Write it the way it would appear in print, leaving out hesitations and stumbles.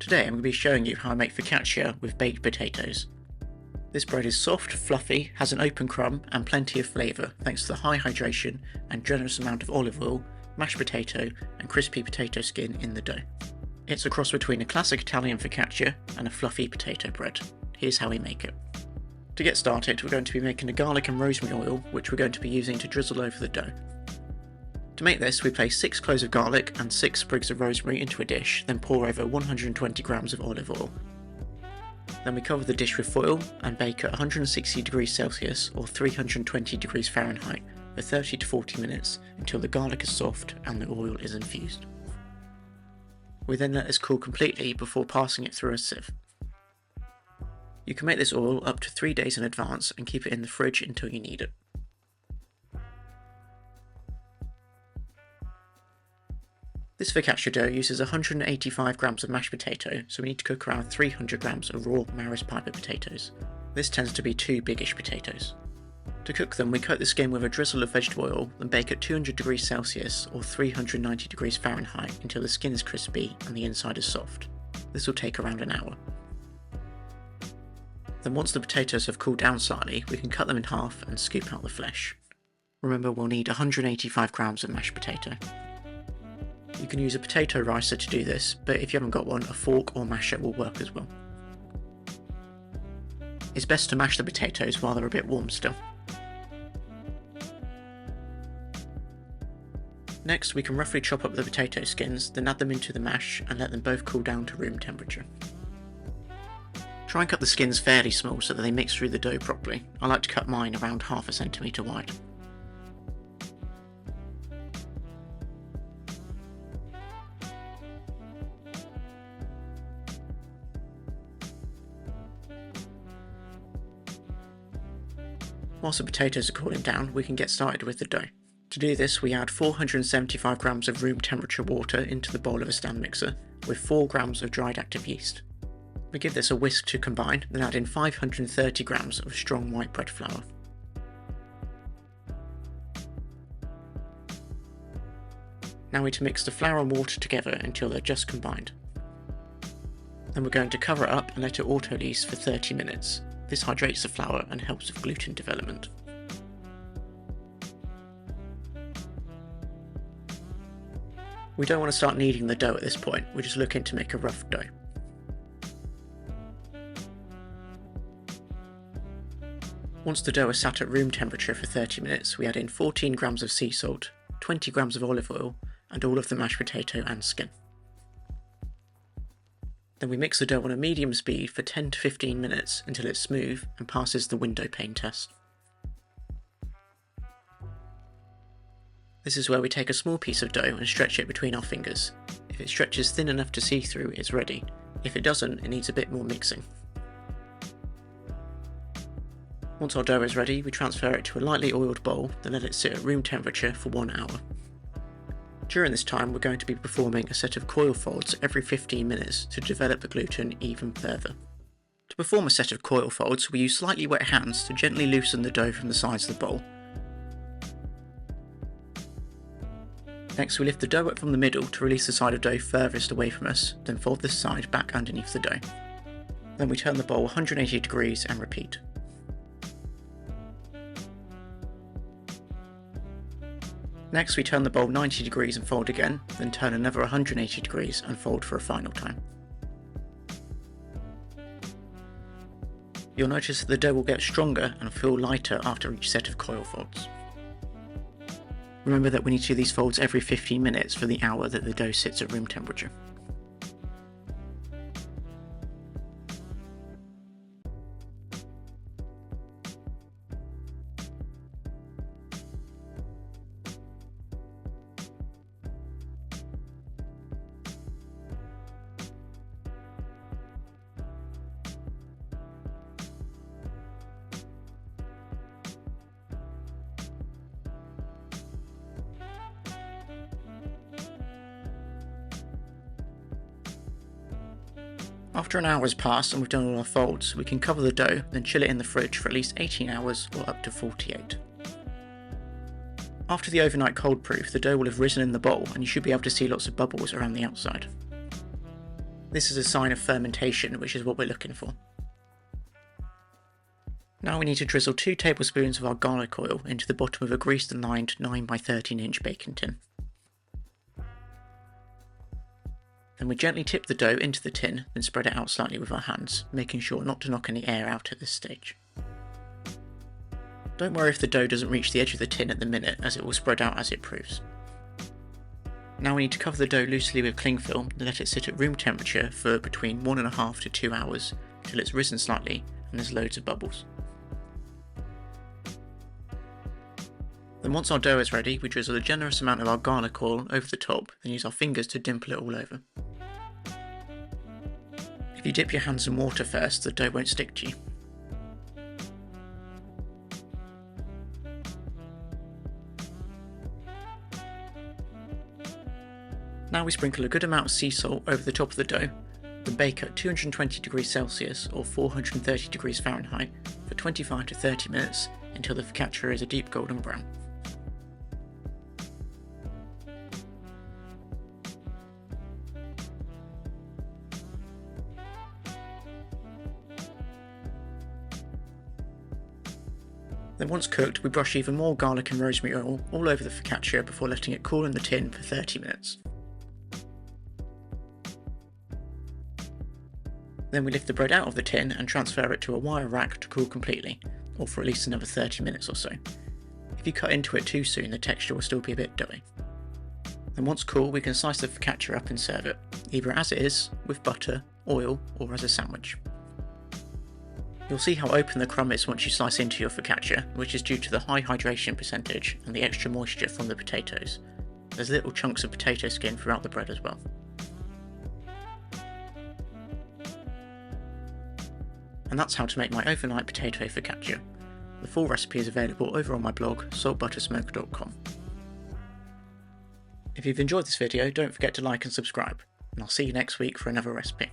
Today I'm going to be showing you how I make focaccia with baked potatoes. This bread is soft, fluffy, has an open crumb and plenty of flavour thanks to the high hydration and generous amount of olive oil, mashed potato and crispy potato skin in the dough. It's a cross between a classic Italian focaccia and a fluffy potato bread. Here's how we make it. To get started, we're going to be making a garlic and rosemary oil, which we're going to be using to drizzle over the dough. To make this, we place 6 cloves of garlic and 6 sprigs of rosemary into a dish, then pour over 120 grams of olive oil. Then we cover the dish with foil and bake at 160 degrees Celsius or 320 degrees Fahrenheit for 30 to 40 minutes until the garlic is soft and the oil is infused. We then let this cool completely before passing it through a sieve. You can make this oil up to 3 days in advance and keep it in the fridge until you need it. This focaccia dough uses 185 grams of mashed potato, so we need to cook around 300 grams of raw Maris Piper potatoes. This tends to be 2 biggish potatoes. To cook them, we coat the skin with a drizzle of vegetable oil, then bake at 200 degrees Celsius or 390 degrees Fahrenheit until the skin is crispy and the inside is soft. This will take around an hour. Then once the potatoes have cooled down slightly, we can cut them in half and scoop out the flesh. Remember, we'll need 185 grams of mashed potato. You can use a potato ricer to do this, but if you haven't got one, a fork or masher will work as well. It's best to mash the potatoes while they're a bit warm still. Next, we can roughly chop up the potato skins, then add them into the mash and let them both cool down to room temperature. Try and cut the skins fairly small so that they mix through the dough properly. I like to cut mine around ½ centimetre wide. Whilst the potatoes are cooling down, we can get started with the dough. To do this, we add 475 grams of room temperature water into the bowl of a stand mixer with 4 grams of dried active yeast. We give this a whisk to combine, then add in 530 grams of strong white bread flour. Now we need to mix the flour and water together until they're just combined. Then we're going to cover it up and let it auto-lease for 30 minutes. This hydrates the flour and helps with gluten development. We don't want to start kneading the dough at this point, we're just looking to make a rough dough. Once the dough is sat at room temperature for 30 minutes, we add in 14 grams of sea salt, 20 grams of olive oil, and all of the mashed potato and skin. Then we mix the dough on a medium speed for 10 to 15 minutes until it's smooth and passes the window pane test. This is where we take a small piece of dough and stretch it between our fingers. If it stretches thin enough to see through, it's ready. If it doesn't, it needs a bit more mixing. Once our dough is ready, we transfer it to a lightly oiled bowl, then let it sit at room temperature for 1 hour. During this time, we're going to be performing a set of coil folds every 15 minutes to develop the gluten even further. To perform a set of coil folds, we use slightly wet hands to gently loosen the dough from the sides of the bowl. Next, we lift the dough up from the middle to release the side of dough furthest away from us, then fold this side back underneath the dough. Then we turn the bowl 180 degrees and repeat. Next, we turn the bowl 90 degrees and fold again, then turn another 180 degrees and fold for a final time. You'll notice that the dough will get stronger and feel lighter after each set of coil folds. Remember that we need to do these folds every 15 minutes for the hour that the dough sits at room temperature. After an hour has passed and we've done all our folds, we can cover the dough, then chill it in the fridge for at least 18 hours or up to 48. After the overnight cold proof, the dough will have risen in the bowl and you should be able to see lots of bubbles around the outside. This is a sign of fermentation, which is what we're looking for. Now we need to drizzle 2 tablespoons of our garlic oil into the bottom of a greased and lined 9x13" baking tin. Then we gently tip the dough into the tin, then spread it out slightly with our hands, making sure not to knock any air out at this stage. Don't worry if the dough doesn't reach the edge of the tin at the minute, as it will spread out as it proves. Now we need to cover the dough loosely with cling film and let it sit at room temperature for between 1.5 to 2 hours, till it's risen slightly and there's loads of bubbles. Then once our dough is ready, we drizzle a generous amount of our garlic oil over the top, then use our fingers to dimple it all over. If you dip your hands in water first, the dough won't stick to you. Now we sprinkle a good amount of sea salt over the top of the dough, then bake at 220 degrees Celsius or 430 degrees Fahrenheit for 25 to 30 minutes until the focaccia is a deep golden brown. Then once cooked, we brush even more garlic and rosemary oil all over the focaccia before letting it cool in the tin for 30 minutes. Then we lift the bread out of the tin and transfer it to a wire rack to cool completely, or for at least another 30 minutes or so. If you cut into it too soon, the texture will still be a bit doughy. Then once cool, we can slice the focaccia up and serve it, either as it is, with butter, oil, or as a sandwich. You'll see how open the crumb is once you slice into your focaccia, which is due to the high hydration percentage and the extra moisture from the potatoes. There's little chunks of potato skin throughout the bread as well. And that's how to make my overnight potato focaccia. The full recipe is available over on my blog, saltbuttersmoke.com. If you've enjoyed this video, don't forget to like and subscribe, and I'll see you next week for another recipe.